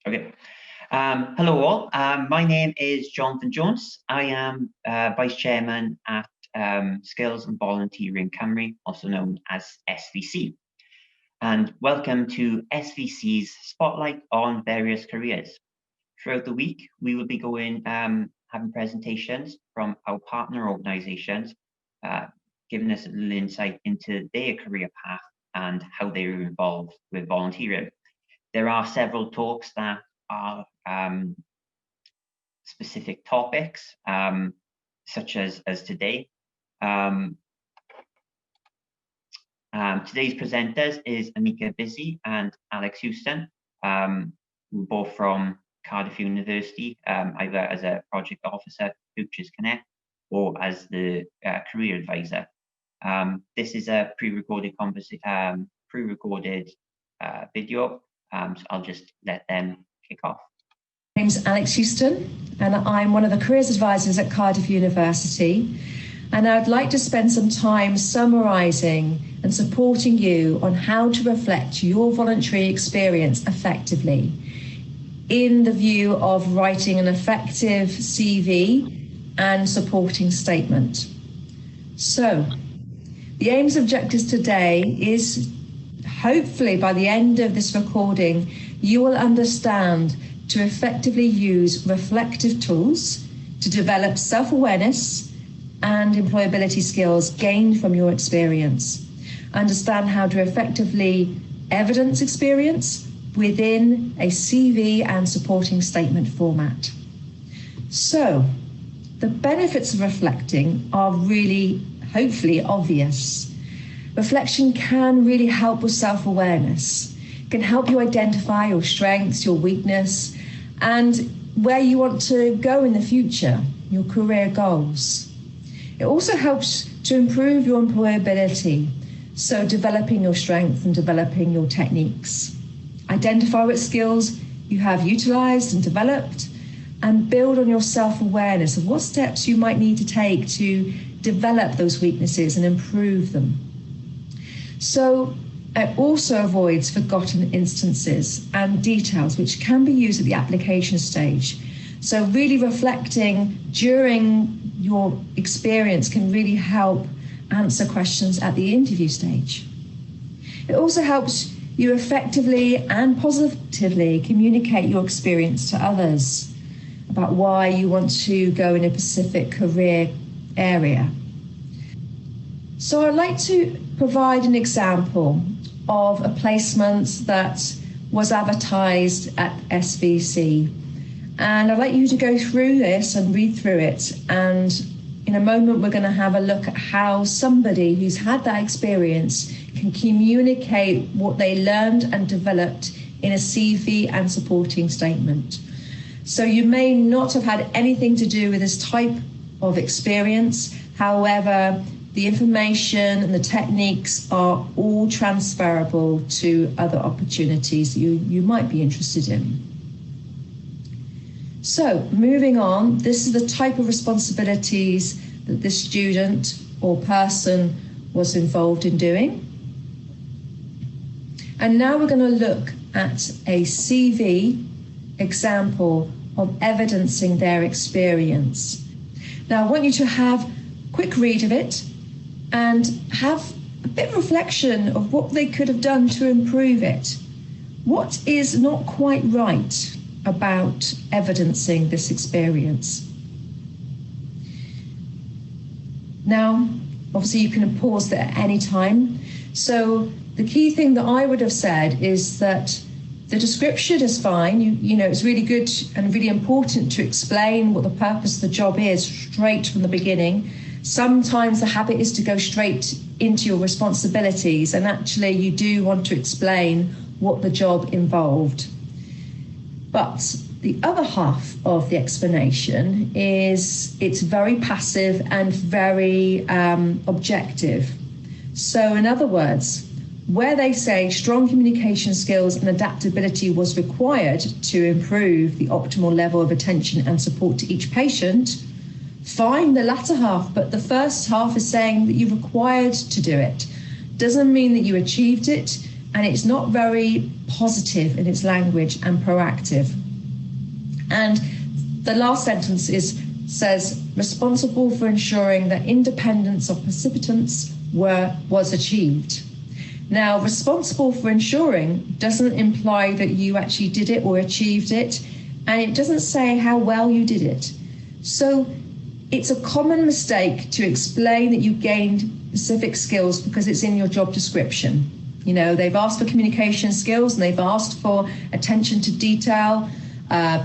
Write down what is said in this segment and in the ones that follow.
Okay. Hello all. My name is Jonathan Jones. I am Vice Chairman at Skills and Volunteering Cymru, also known as SVC. And welcome to SVC's Spotlight on Various Careers. Throughout the week, we will be having presentations from our partner organisations, giving us a little insight into their career path and how they are involved with volunteering. There are several talks that are specific topics, such as today. Today's presenters is Amika Busy and Alex Houston, both from Cardiff University, either as a project officer, Futures Connect, or as the career advisor. This is a pre-recorded video, so I'll just let them kick off. My name's Alex Houston, and I'm one of the careers advisors at Cardiff University. And I'd like to spend some time summarising and supporting you on how to reflect your voluntary experience effectively in the view of writing an effective CV and supporting statement. So, the aims and objectives today is hopefully by the end of this recording, you will understand to effectively use reflective tools to develop self-awareness and employability skills gained from your experience. Understand how to effectively evidence experience within a CV and supporting statement format. So, the benefits of reflecting are really, hopefully, obvious. Reflection can really help with self-awareness. It can help you identify your strengths, your weakness, and where you want to go in the future, your career goals. It also helps to improve your employability, so developing your strengths and developing your techniques. Identify what skills you have utilised and developed, and build on your self-awareness of what steps you might need to take to develop those weaknesses and improve them. So it also avoids forgotten instances and details which can be used at the application stage. So really reflecting during your experience can really help answer questions at the interview stage. It also helps you effectively and positively communicate your experience to others about why you want to go in a specific career area. So I'd like to provide an example of a placement that was advertised at SVC. And I'd like you to go through this and read through it. And in a moment, we're going to have a look at how somebody who's had that experience can communicate what they learned and developed in a CV and supporting statement. So you may not have had anything to do with this type of experience. However, the information and the techniques are all transferable to other opportunities you might be interested in. So moving on, this is the type of responsibilities that this student or person was involved in doing. And now we're going to look at a CV example of evidencing their experience. Now I want you to have a quick read of it and have a bit of reflection of what they could have done to improve it. What is not quite right about evidencing this experience? Now, obviously you can pause there at any time. So the key thing that I would have said is that the description is fine. You know, it's really good and really important to explain what the purpose of the job is straight from the beginning. Sometimes the habit is to go straight into your responsibilities, and actually you do want to explain what the job involved. But the other half of the explanation is it's very passive and very objective. So in other words, where they say strong communication skills and adaptability was required to improve the optimal level of attention and support to each patient, fine, the latter half, but the first half is saying that you're required to do it. Doesn't mean that you achieved it, and it's not very positive in its language and proactive. And the last sentence says, responsible for ensuring that independence of participants was achieved. Now, responsible for ensuring doesn't imply that you actually did it or achieved it, and it doesn't say how well you did it. So it's a common mistake to explain that you gained specific skills because it's in your job description. You know, they've asked for communication skills and they've asked for attention to detail,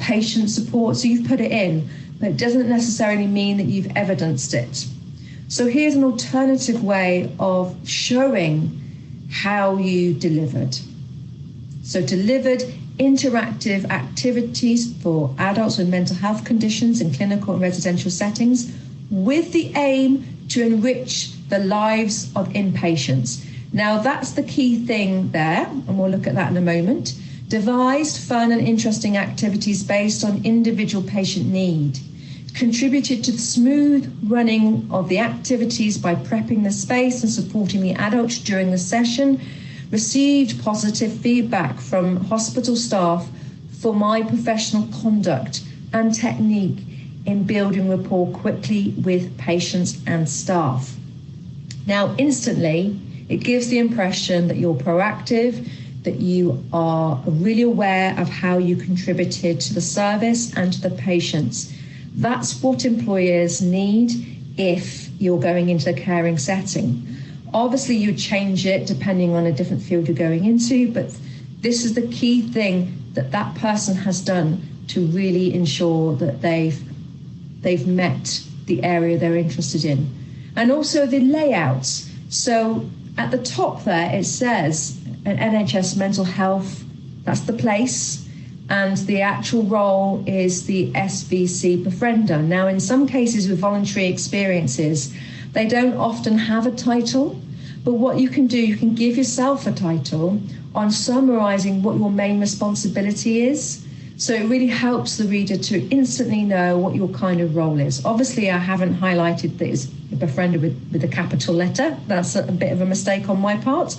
patient support, so you've put it in, but it doesn't necessarily mean that you've evidenced it. So here's an alternative way of showing how you delivered. So delivered interactive activities for adults with mental health conditions in clinical and residential settings with the aim to enrich the lives of inpatients. Now that's the key thing there, and we'll look at that in a moment. Devised fun and interesting activities based on individual patient need. Contributed to the smooth running of the activities by prepping the space and supporting the adults during the session. Received positive feedback from hospital staff for my professional conduct and technique in building rapport quickly with patients and staff. Now, instantly, it gives the impression that you're proactive, that you are really aware of how you contributed to the service and to the patients. That's what employers need if you're going into a caring setting. Obviously, you change it depending on a different field you're going into, but this is the key thing that that person has done to really ensure that they've met the area they're interested in. And also the layouts. So at the top there, it says an NHS mental health, that's the place, and the actual role is the SVC befriender. Now, in some cases with voluntary experiences, they don't often have a title, but what you can do, you can give yourself a title on summarising what your main responsibility is. So it really helps the reader to instantly know what your kind of role is. Obviously, I haven't highlighted that it's a befriender with a capital letter. That's a bit of a mistake on my part.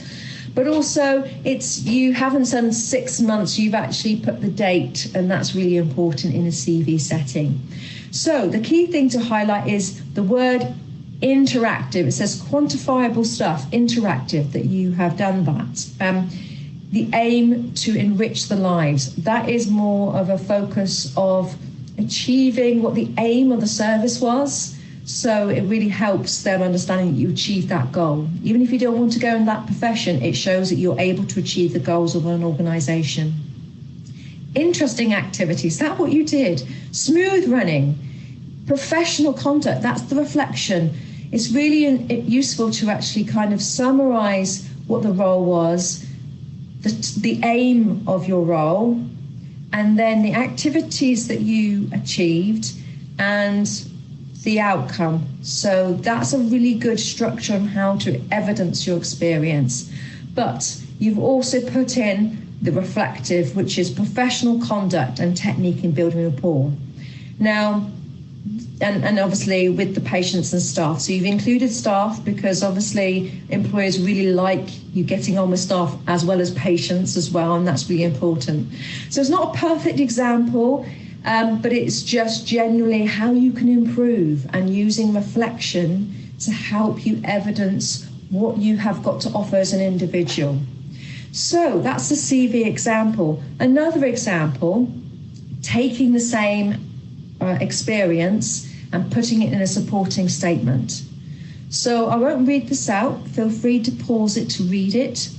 But also, you haven't done 6 months, you've actually put the date, and that's really important in a CV setting. So the key thing to highlight is the word interactive. It says quantifiable stuff, interactive, that you have done that. The aim to enrich the lives. That is more of a focus of achieving what the aim of the service was. So it really helps them understanding that you achieved that goal. Even if you don't want to go in that profession, it shows that you're able to achieve the goals of an organisation. Interesting activities, that's what you did. Smooth running, professional conduct, that's the reflection. It's really useful to actually kind of summarise what the role was, the aim of your role, and then the activities that you achieved and the outcome. So that's a really good structure on how to evidence your experience. But you've also put in the reflective, which is professional conduct and technique in building rapport. Now, and obviously with the patients and staff. So you've included staff because obviously employers really like you getting on with staff as well as patients as well, and that's really important. So it's not a perfect example, but it's just generally how you can improve and using reflection to help you evidence what you have got to offer as an individual. So that's the CV example. Another example, taking the same experience and putting it in a supporting statement. So I won't read this out. Feel free to pause it to read it.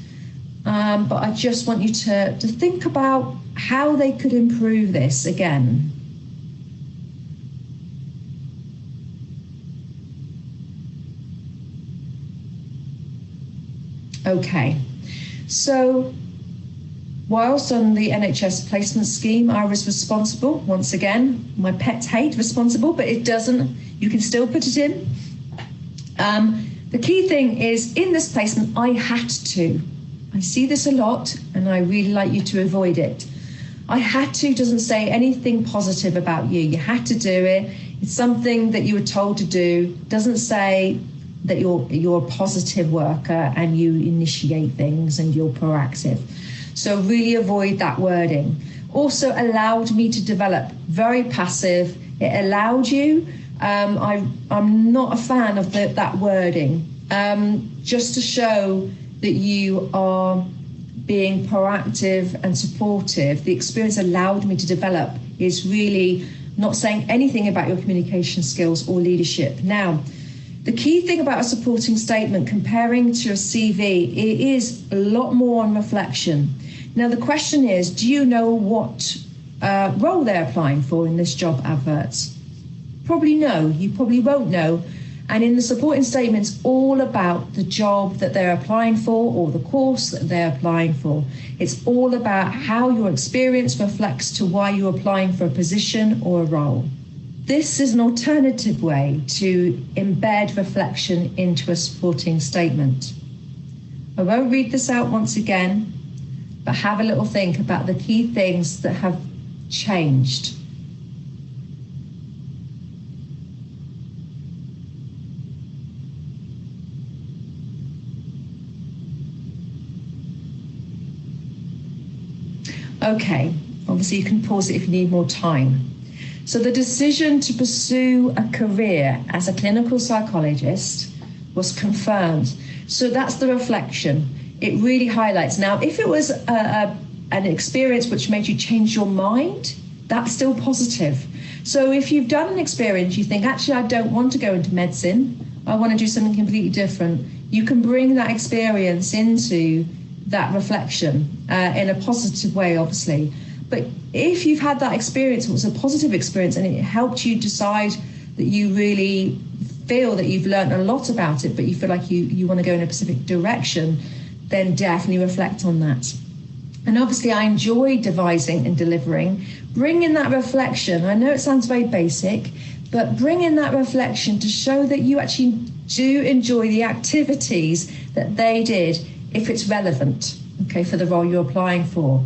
But I just want you to think about how they could improve this again. Okay, so whilst on the NHS placement scheme, I was responsible, once again, my pets hate responsible, but it doesn't, you can still put it in. The key thing is in this placement, I had to. I see this a lot and I really like you to avoid it. I had to doesn't say anything positive about you. You had to do it. It's something that you were told to do. Doesn't say that you're a positive worker and you initiate things and you're proactive. So really avoid that wording. Also allowed me to develop, very passive. It allowed you. I'm not a fan of that wording, just to show that you are being proactive and supportive. The experience allowed me to develop is really not saying anything about your communication skills or leadership. Now, the key thing about a supporting statement comparing to a CV, it is a lot more on reflection. Now, the question is, do you know what role they're applying for in this job advert? Probably no, you probably won't know. And in the supporting statement, it's all about the job that they're applying for or the course that they're applying for. It's all about how your experience reflects to why you're applying for a position or a role. This is an alternative way to embed reflection into a supporting statement. I won't read this out once again, but have a little think about the key things that have changed. Okay, obviously you can pause it if you need more time. So the decision to pursue a career as a clinical psychologist was confirmed. So that's the reflection. It really highlights. Now, if it was an experience which made you change your mind, that's still positive. So if you've done an experience, you think, actually, I don't want to go into medicine, I want to do something completely different, you can bring that experience into that reflection in a positive way, obviously. But if you've had that experience, it was a positive experience, and it helped you decide that you really feel that you've learned a lot about it, but you feel like you want to go in a specific direction, then definitely reflect on that. And obviously, I enjoy devising and delivering. Bring in that reflection. I know it sounds very basic, but bring in that reflection to show that you actually do enjoy the activities that they did, if it's relevant, okay, for the role you're applying for.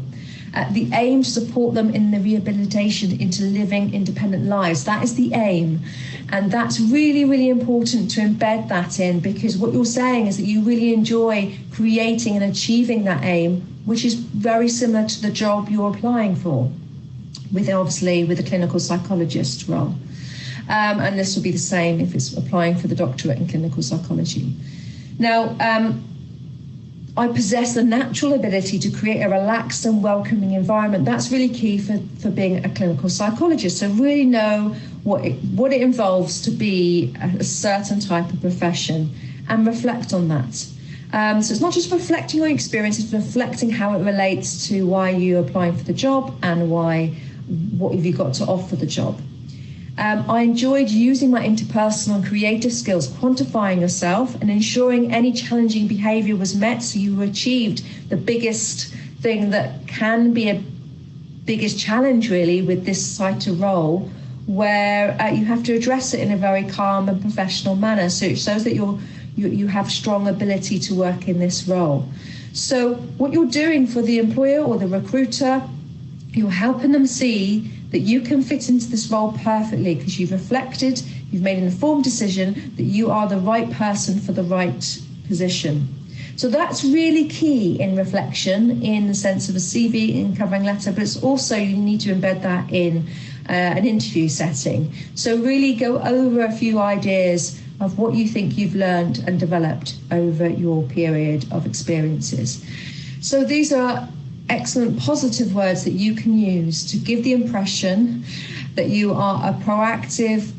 The aim to support them in the rehabilitation into living independent lives. That is the aim. And that's really, really important to embed that in, because what you're saying is that you really enjoy creating and achieving that aim, which is very similar to the job you're applying for, with a clinical psychologist role. And this will be the same if it's applying for the doctorate in clinical psychology. Now, I possess the natural ability to create a relaxed and welcoming environment. That's really key for being a clinical psychologist. So really know what it involves to be a certain type of profession and reflect on that. So it's not just reflecting on your experience, it's reflecting how it relates to why you're applying for the job and what have you got to offer the job. I enjoyed using my interpersonal and creative skills, quantifying yourself and ensuring any challenging behaviour was met, so you achieved the biggest thing that can be a biggest challenge really with this type of role, where you have to address it in a very calm and professional manner. So it shows that you have strong ability to work in this role. So what you're doing for the employer or the recruiter, you're helping them see that you can fit into this role perfectly because you've reflected, you've made an informed decision that you are the right person for the right position. So that's really key in reflection in the sense of a CV and covering letter, but it's also you need to embed that in an interview setting. So really go over a few ideas of what you think you've learned and developed over your period of experiences. So these are excellent positive words that you can use to give the impression that you are a proactive,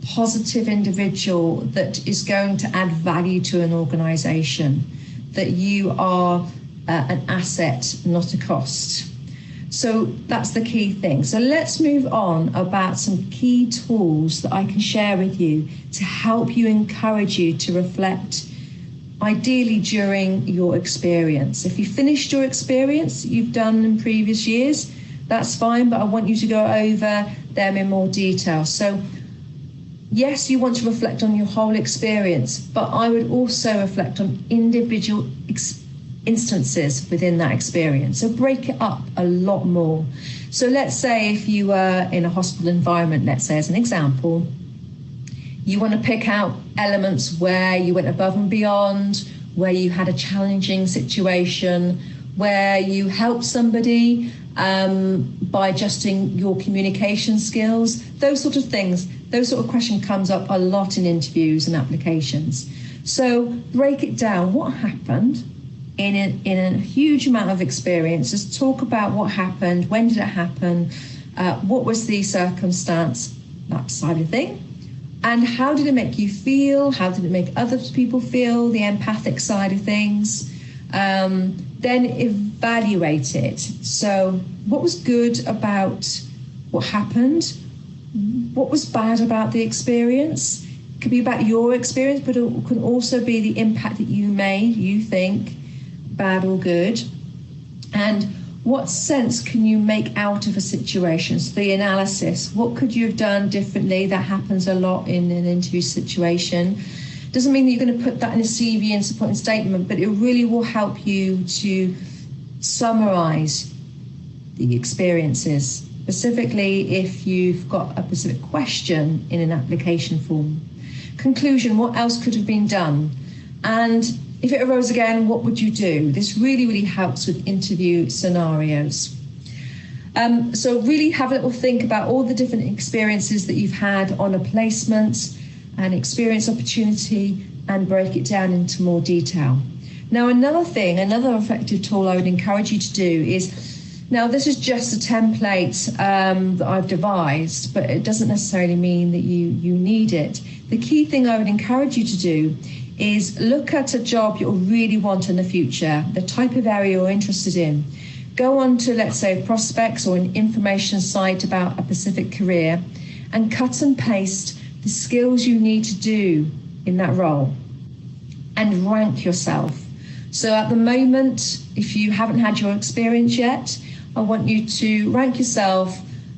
positive individual that is going to add value to an organisation, that you are an asset, not a cost. So that's the key thing. So let's move on about some key tools that I can share with you to help you, encourage you to reflect, ideally during your experience. If you finished your experience you've done in previous years, that's fine, but I want you to go over them in more detail. So yes, you want to reflect on your whole experience, but I would also reflect on individual instances within that experience. So break it up a lot more. So let's say if you were in a hospital environment, let's say as an example, you want to pick out elements where you went above and beyond, where you had a challenging situation, where you help somebody by adjusting your communication skills, those sort of things. Those sort of questions comes up a lot in interviews and applications. So break it down. What happened in a huge amount of experiences? Talk about what happened. When did it happen? What was the circumstance? That side of thing. And how did it make you feel? How did it make other people feel? The empathic side of things. Then evaluate it. So what was good about what happened? What was bad about the experience? It could be about your experience, but it can also be the impact that you made, you think, bad or good. And what sense can you make out of a situation? So the analysis, what could you have done differently? That happens a lot in an interview situation. Doesn't mean that you're going to put that in a CV and supporting statement, but it really will help you to summarize the experiences, specifically if you've got a specific question in an application form. Conclusion, what else could have been done? And if it arose again, what would you do? This really, really helps with interview scenarios. So really have a little think about all the different experiences that you've had on a placement, an experience opportunity, and break it down into more detail. Now, another effective tool I would encourage you to do is, now this is just a template that I've devised, but it doesn't necessarily mean that you need it. The key thing I would encourage you to do is look at a job you'll really want in the future, the type of area you're interested in. Go on to, let's say, prospects or an information site about a specific career and cut and paste the skills you need to do in that role and rank yourself. So at the moment, if you haven't had your experience yet, I want you to rank yourself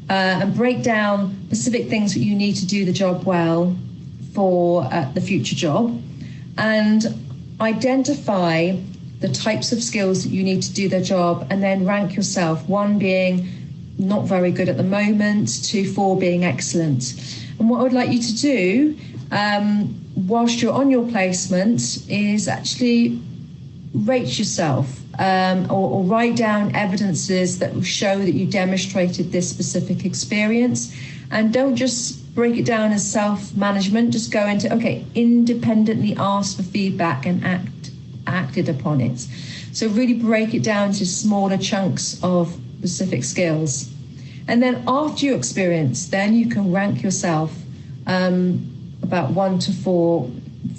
and break down specific things that you need to do the job well for the future job, and identify the types of skills that you need to do the job, and then rank yourself, 1 being not very good at the moment, 2, 4 being excellent. And what I would like you to do whilst you're on your placement is actually rate yourself or write down evidences that will show that you demonstrated this specific experience. And don't just break it down as self-management, just go into, okay, independently ask for feedback and acted upon it. So really break it down to smaller chunks of specific skills. And then after your experience, then you can rank yourself about 1 to 4,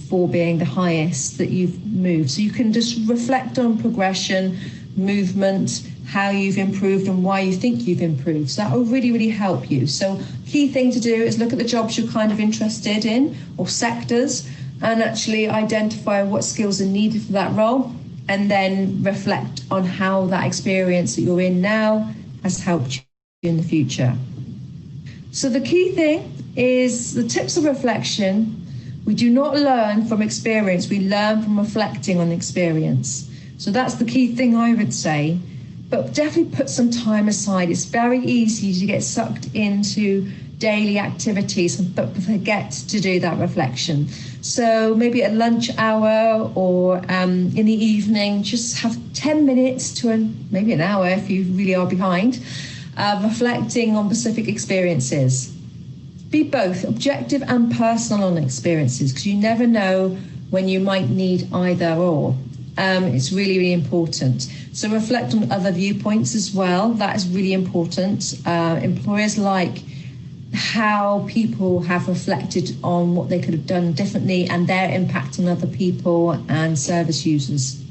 4 being the highest that you've moved. So you can just reflect on progression, movement, how you've improved and why you think you've improved. So that will really, really help you. So key thing to do is look at the jobs you're kind of interested in or sectors and actually identify what skills are needed for that role, and then reflect on how that experience that you're in now has helped you in the future. So the key thing is the tips of reflection. We do not learn from experience, we learn from reflecting on experience. So that's the key thing I would say. But definitely put some time aside. It's very easy to get sucked into daily activities but forget to do that reflection. So maybe at lunch hour or in the evening, just have 10 minutes to maybe an hour if you really are behind, reflecting on specific experiences. Be both objective and personal on experiences, because you never know when you might need either or. It's really, really important. So reflect on other viewpoints as well. That is really important. Employers like how people have reflected on what they could have done differently and their impact on other people and service users.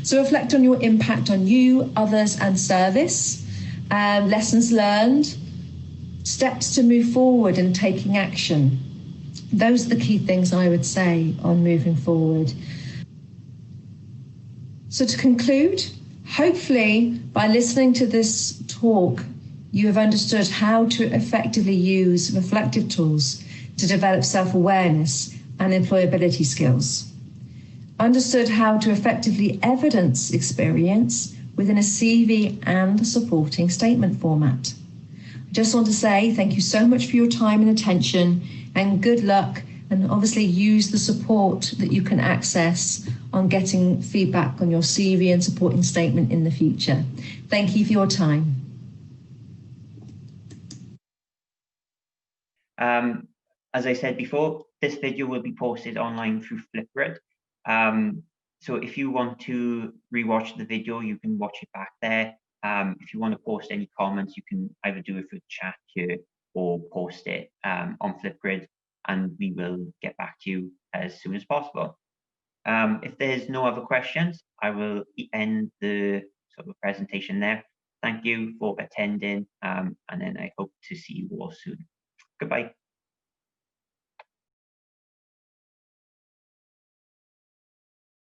So reflect on your impact on you, others, and service. Lessons learned, steps to move forward and taking action. Those are the key things I would say on moving forward. So to conclude, hopefully by listening to this talk, you have understood how to effectively use reflective tools to develop self-awareness and employability skills. Understood how to effectively evidence experience within a CV and a supporting statement format. I just want to say thank you so much for your time and attention, and good luck, and obviously use the support that you can access on getting feedback on your CV and supporting statement in the future. Thank you for your time. As I said before, this video will be posted online through Flipgrid. So if you want to rewatch the video, you can watch it back there. If you want to post any comments, you can either do it through the chat here or post it on Flipgrid, and we will get back to you as soon as possible. If there's no other questions, I will end the sort of presentation there. Thank you for attending, and then I hope to see you all soon. Goodbye.